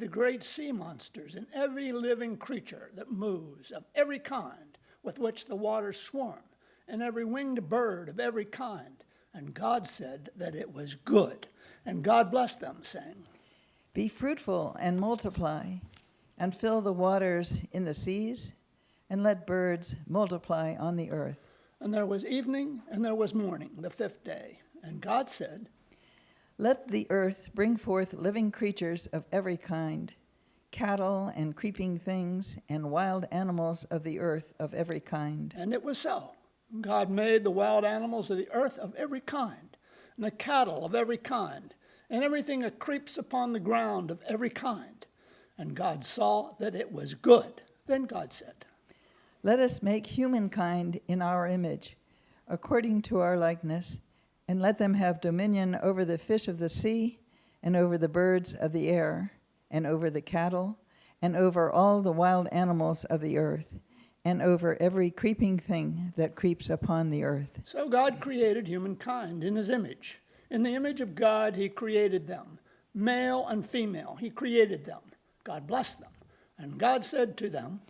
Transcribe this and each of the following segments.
The great sea monsters and every living creature that moves of every kind with which the waters swarm, and every winged bird of every kind. And God said that it was good. And God blessed them, saying, Be fruitful and multiply, and fill the waters in the seas, and let birds multiply on the earth. And there was evening and there was morning, the fifth day. And God said, Let the earth bring forth living creatures of every kind, cattle and creeping things, and wild animals of the earth of every kind. And it was so. God made the wild animals of the earth of every kind, and the cattle of every kind, and everything that creeps upon the ground of every kind. And God saw that it was good. Then God said, Let us make humankind in our image, according to our likeness, and let them have dominion over the fish of the sea, and over the birds of the air, and over the cattle, and over all the wild animals of the earth, and over every creeping thing that creeps upon the earth. So God created humankind in his image. In the image of God he created them. Male and female he created them. God blessed them. And God said to them,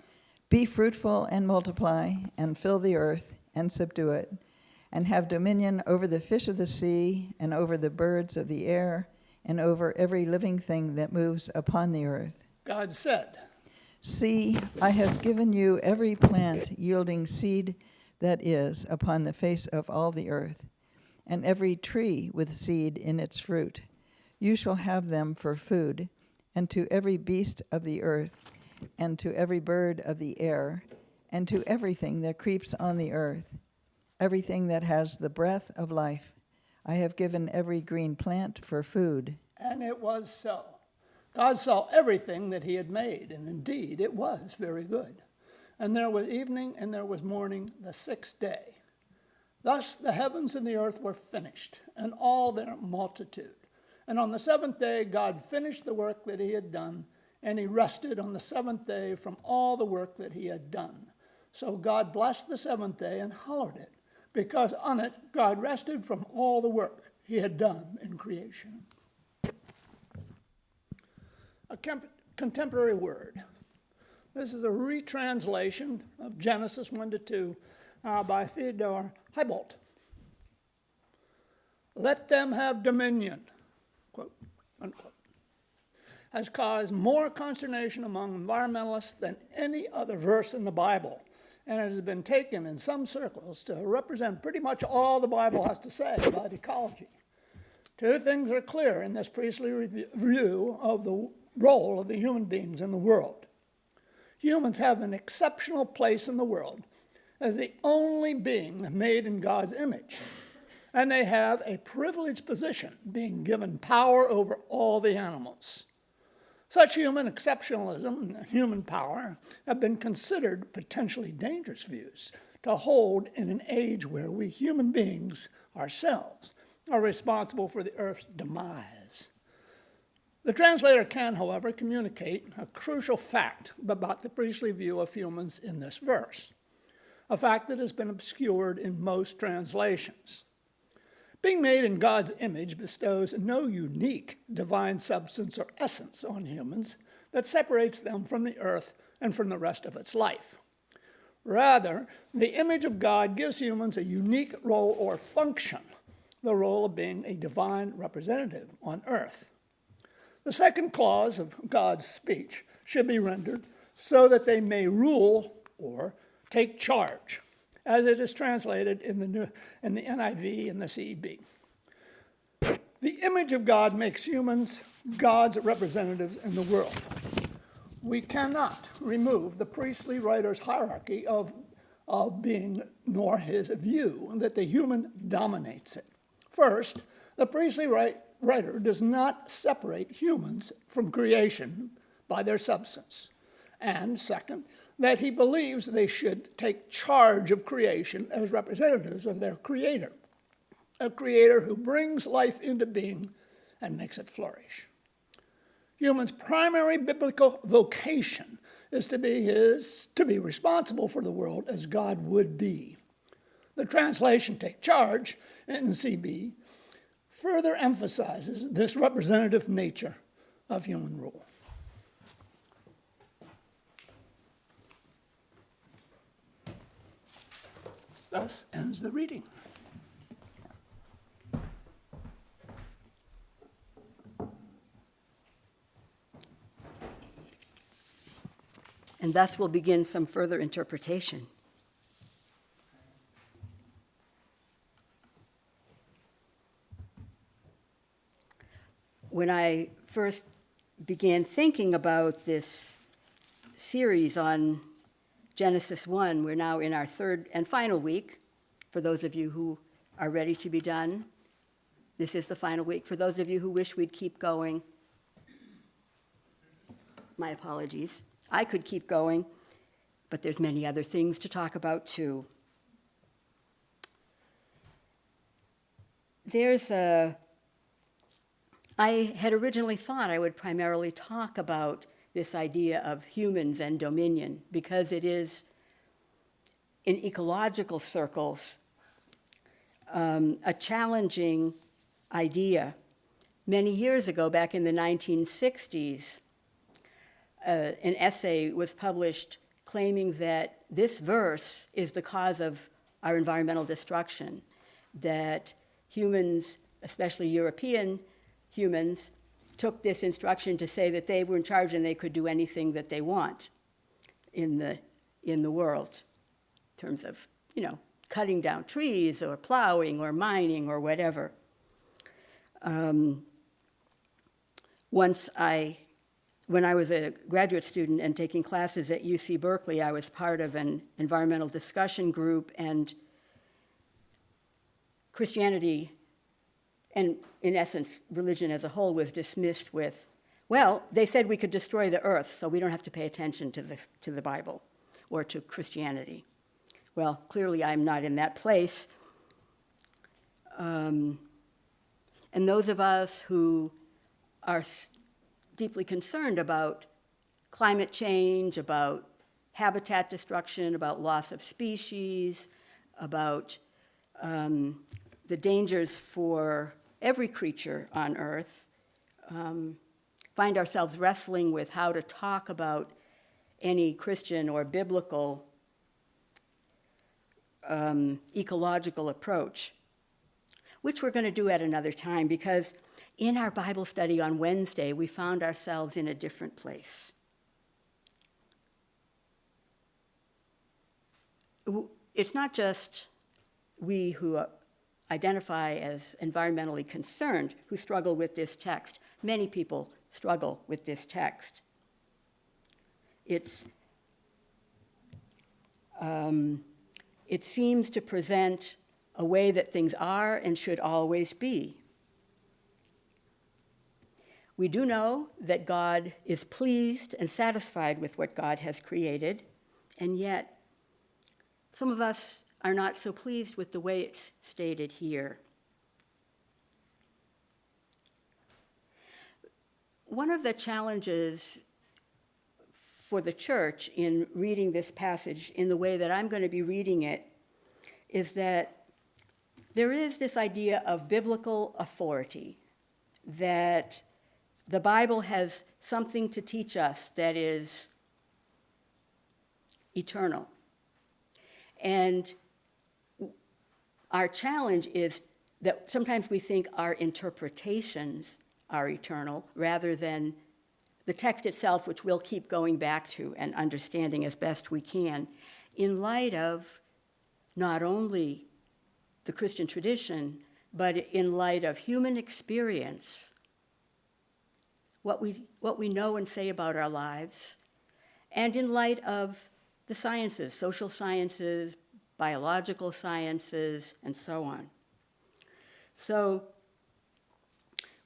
Be fruitful and multiply, and fill the earth, and subdue it, and have dominion over the fish of the sea, and over the birds of the air, and over every living thing that moves upon the earth. God said, See, I have given you every plant yielding seed that is upon the face of all the earth, and every tree with seed in its fruit. You shall have them for food, and to every beast of the earth, and to every bird of the air, and to everything that creeps on the earth, everything that has the breath of life. I have given every green plant for food. And it was so. God saw everything that he had made, and indeed it was very good. And there was evening and there was morning, the sixth day. Thus the heavens and the earth were finished, and all their multitude. And on the seventh day God finished the work that he had done, and he rested on the seventh day from all the work that he had done. So God blessed the seventh day and hallowed it, because on it God rested from all the work he had done in creation. A contemporary word. This is a retranslation of Genesis 1-2 by Theodore Heibolt. Let them have dominion, quote, unquote, has caused more consternation among environmentalists than any other verse in the Bible. And it has been taken in some circles to represent pretty much all the Bible has to say about ecology. Two things are clear in this priestly review of the role of the human beings in the world. Humans have an exceptional place in the world as the only being made in God's image. And they have a privileged position, being given power over all the animals. Such human exceptionalism and human power have been considered potentially dangerous views to hold in an age where we human beings ourselves are responsible for the earth's demise. The translator can, however, communicate a crucial fact about the priestly view of humans in this verse, a fact that has been obscured in most translations. Being made in God's image bestows no unique divine substance or essence on humans that separates them from the earth and from the rest of its life. Rather, the image of God gives humans a unique role or function, the role of being a divine representative on earth. The second clause of God's speech should be rendered so that they may rule or take charge, as it is translated in the NIV and the CEB. The image of God makes humans God's representatives in the world. We cannot remove the priestly writer's hierarchy of being, nor his view that the human dominates it. First, the priestly writer does not separate humans from creation by their substance. And second, that he believes they should take charge of creation as representatives of their creator, a creator who brings life into being and makes it flourish. Humans' primary biblical vocation is to be responsible for the world as God would be. The translation "take charge" in CB further emphasizes this representative nature of human rule. Thus ends the reading. And thus will begin some further interpretation. When I first began thinking about this series on Genesis 1, we're now in our third and final week. For those of you who are ready to be done, this is the final week. For those of you who wish we'd keep going, my apologies. I could keep going, but there's many other things to talk about too. I had originally thought I would primarily talk about this idea of humans and dominion because it is, in ecological circles, a challenging idea. Many years ago, back in the 1960s, an essay was published claiming that this verse is the cause of our environmental destruction, that humans, especially European humans, took this instruction to say that they were in charge and they could do anything that they want in the world, in terms of, cutting down trees or plowing or mining or whatever. When I was a graduate student and taking classes at UC Berkeley, I was part of an environmental discussion group, and Christianity, and in essence, religion as a whole, was dismissed with, well, they said we could destroy the earth, so we don't have to pay attention to the Bible or to Christianity. Well, clearly I'm not in that place. And those of us who are deeply concerned about climate change, about habitat destruction, about loss of species, about the dangers for every creature on Earth, find ourselves wrestling with how to talk about any Christian or biblical ecological approach, which we're going to do at another time, because in our Bible study on Wednesday, we found ourselves in a different place. It's not just we who identify as environmentally concerned who struggle with this text. Many people struggle with this text. It seems to present a way that things are and should always be. We do know that God is pleased and satisfied with what God has created, and yet some of us are not so pleased with the way it's stated here. One of the challenges for the church in reading this passage in the way that I'm going to be reading it is that there is this idea of biblical authority, that the Bible has something to teach us that is eternal. And our challenge is that sometimes we think our interpretations are eternal rather than the text itself, which we'll keep going back to and understanding as best we can, in light of not only the Christian tradition, but in light of human experience, what we know and say about our lives, and in light of the sciences, social sciences, biological sciences, and so on. So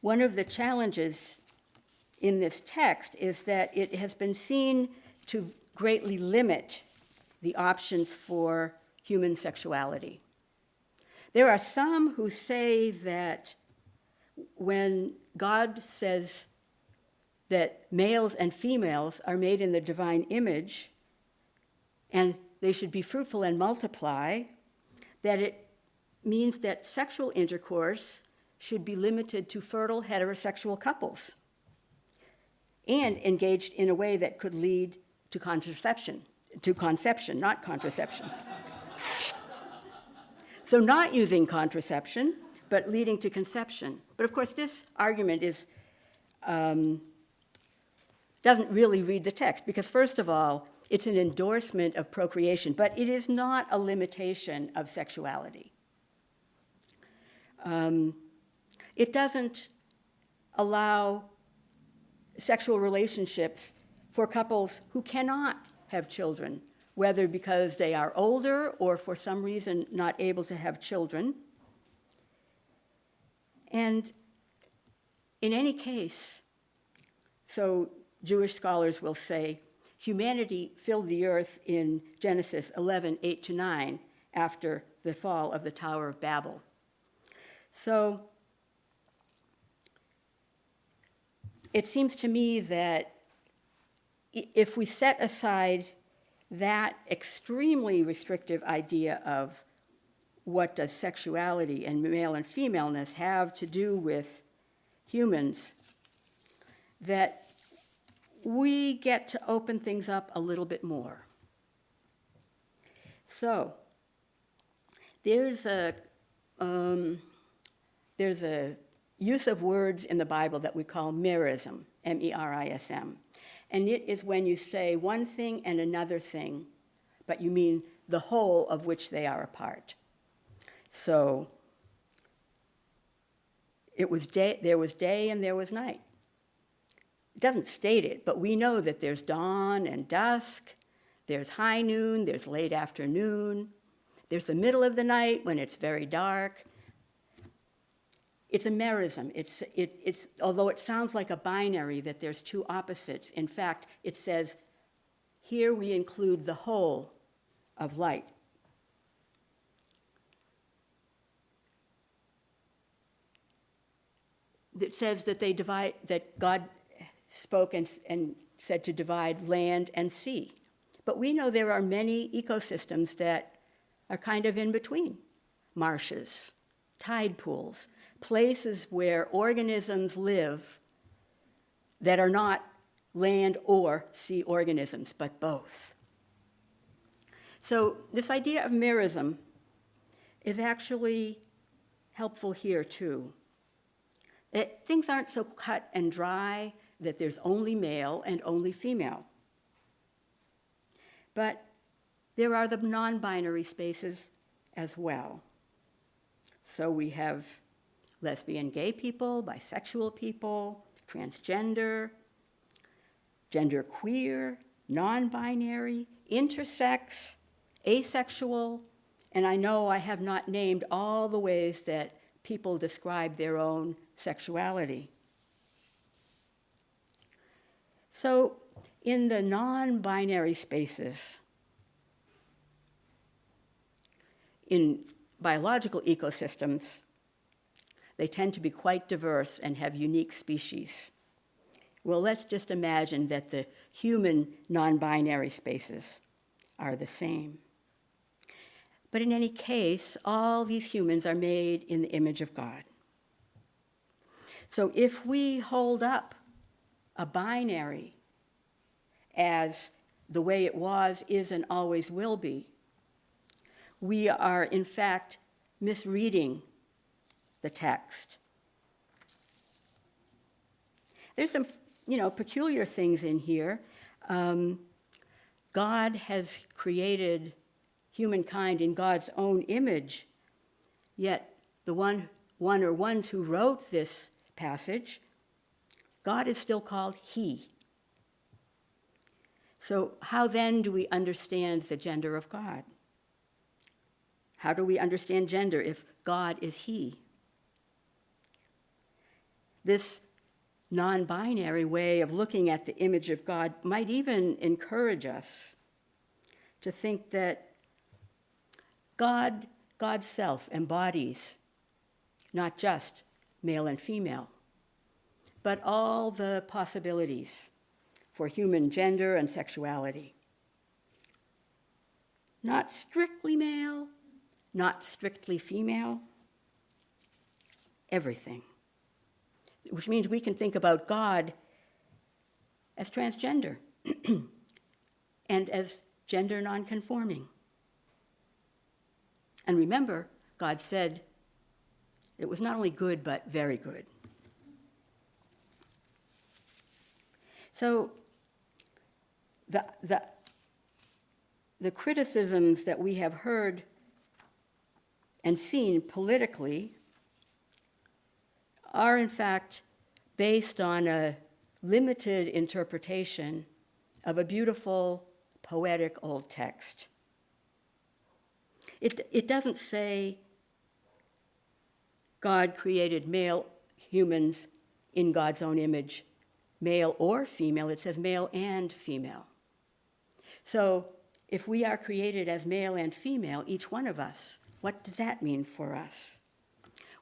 one of the challenges in this text is that it has been seen to greatly limit the options for human sexuality. There are some who say that when God says that males and females are made in the divine image and they should be fruitful and multiply, that it means that sexual intercourse should be limited to fertile heterosexual couples and engaged in a way that could lead to conception, not contraception. So not using contraception, but leading to conception. But of course, this argument is, doesn't really read the text, because first of all, it's an endorsement of procreation, but it is not a limitation of sexuality. It doesn't allow sexual relationships for couples who cannot have children, whether because they are older or for some reason not able to have children. And in any case, so Jewish scholars will say, humanity filled the earth in Genesis 11, 8-9, after the fall of the Tower of Babel. So it seems to me that if we set aside that extremely restrictive idea of what does sexuality and male and femaleness have to do with humans, that we get to open things up a little bit more. So there's a use of words in the Bible that we call merism, M-E-R-I-S-M. And it is when you say one thing and another thing, but you mean the whole of which they are a part. So there was day and there was night. It doesn't state it, but we know that there's dawn and dusk, there's high noon, there's late afternoon, there's the middle of the night when it's very dark. It's a merism. It's although it sounds like a binary that there's two opposites, in fact, it says, here we include the whole of light. It says that that God spoke and said to divide land and sea. But we know there are many ecosystems that are kind of in between. Marshes, tide pools, places where organisms live that are not land or sea organisms, but both. So this idea of merism is actually helpful here too. Things aren't so cut and dry that there's only male and only female. But there are the non-binary spaces as well. So we have lesbian gay people, bisexual people, transgender, genderqueer, non-binary, intersex, asexual, and I know I have not named all the ways that people describe their own sexuality. So in the non-binary spaces, in biological ecosystems, they tend to be quite diverse and have unique species. Well, let's just imagine that the human non-binary spaces are the same. But in any case, all these humans are made in the image of God. So if we hold up a binary as the way it was, is, and always will be, we are in fact misreading the text. There's some, peculiar things in here. God has created humankind in God's own image, yet the one or ones who wrote this passage, God is still called He. So how then do we understand the gender of God? How do we understand gender if God is He? This non-binary way of looking at the image of God might even encourage us to think that God's self embodies not just male and female, but all the possibilities for human gender and sexuality. Not strictly male, not strictly female, everything. Which means we can think about God as transgender and as gender nonconforming. And remember, God said it was not only good, but very good. So the criticisms that we have heard and seen politically are in fact based on a limited interpretation of a beautiful, poetic old text. It doesn't say God created male humans in God's own image, male or female. It says male and female. So if we are created as male and female, each one of us, what does that mean for us?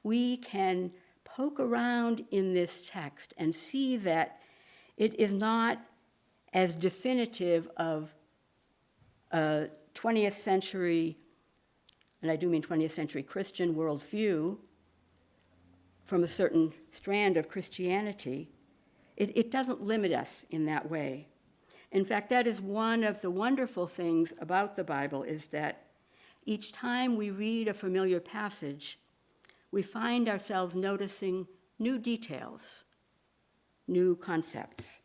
We can poke around in this text and see that it is not as definitive of a 20th century, and I do mean 20th century Christian worldview from a certain strand of Christianity. It doesn't limit us in that way. In fact, that is one of the wonderful things about the Bible, is that each time we read a familiar passage, we find ourselves noticing new details, new concepts.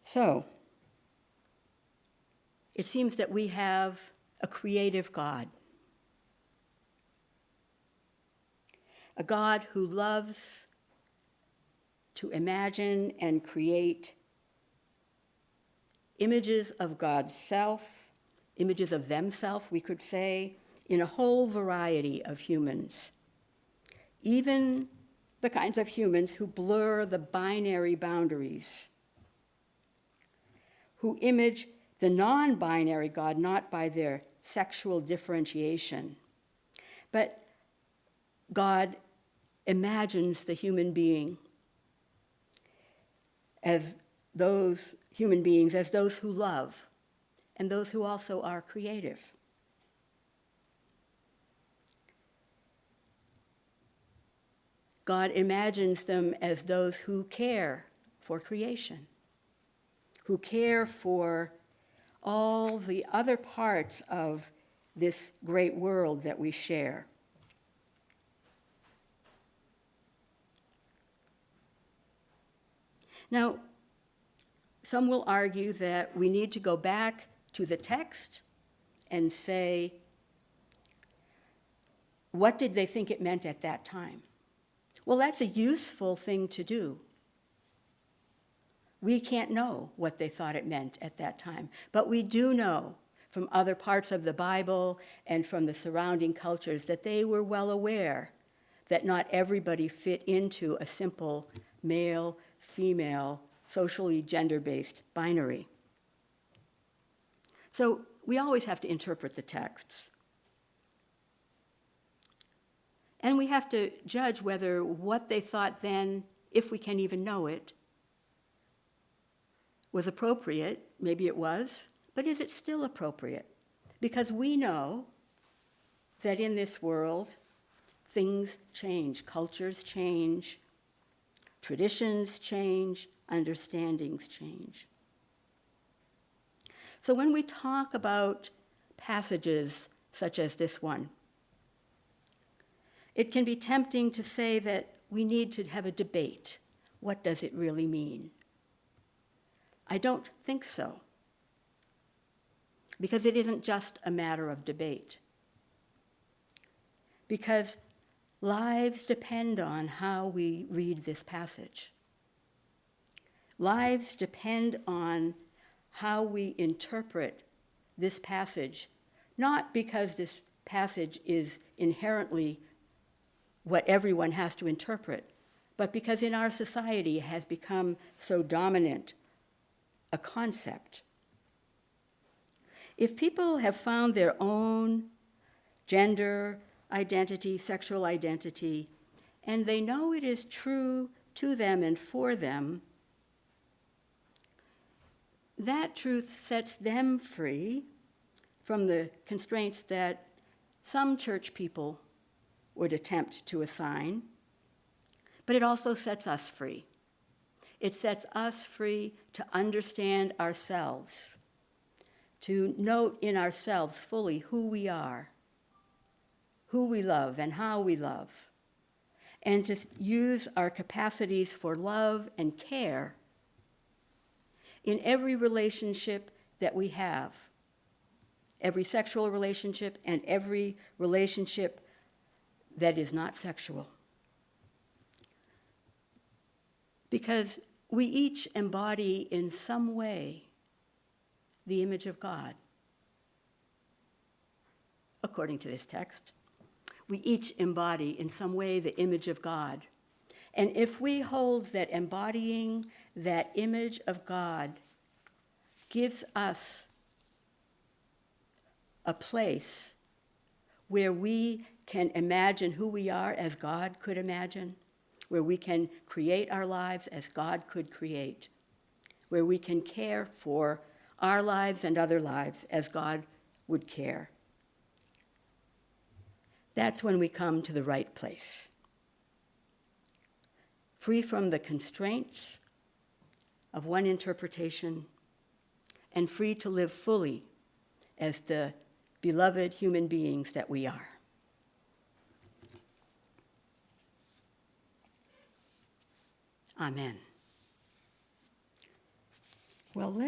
So, it seems that we have a creative God, a God who loves to imagine and create images of God's self, images of themselves, we could say, in a whole variety of humans, even the kinds of humans who blur the binary boundaries, who image the non-binary God not by their sexual differentiation, but God imagines the human being as those human beings, as those who love, and those who also are creative. God imagines them as those who care for creation, who care for all the other parts of this great world that we share. Now, some will argue that we need to go back to the text and say, what did they think it meant at that time? Well, that's a useful thing to do. We can't know what they thought it meant at that time, but we do know from other parts of the Bible and from the surrounding cultures that they were well aware that not everybody fit into a simple male, female, socially gender-based binary. So we always have to interpret the texts. And we have to judge whether what they thought then, if we can even know it, was appropriate. Maybe it was, but is it still appropriate? Because we know that in this world, things change, cultures change, traditions change, understandings change. So when we talk about passages such as this one, it can be tempting to say that we need to have a debate. What does it really mean? I don't think so, because it isn't just a matter of debate. Because lives depend on how we read this passage. Lives depend on how we interpret this passage, not because this passage is inherently what everyone has to interpret, but because in our society it has become so dominant a concept. If people have found their own gender identity, sexual identity, and they know it is true to them and for them, that truth sets them free from the constraints that some church people would attempt to assign, but it also sets us free It sets us free to understand ourselves, to note in ourselves fully who we are, who we love, and how we love, and to use our capacities for love and care in every relationship that we have, every sexual relationship and every relationship that is not sexual. Because we each embody in some way the image of God, according to this text. We each embody in some way the image of God. And if we hold that embodying that image of God gives us a place where we can imagine who we are as God could imagine, where we can create our lives as God could create, where we can care for our lives and other lives as God would care. That's when we come to the right place. Free from the constraints of one interpretation and free to live fully as the beloved human beings that we are. Amen. Well, let's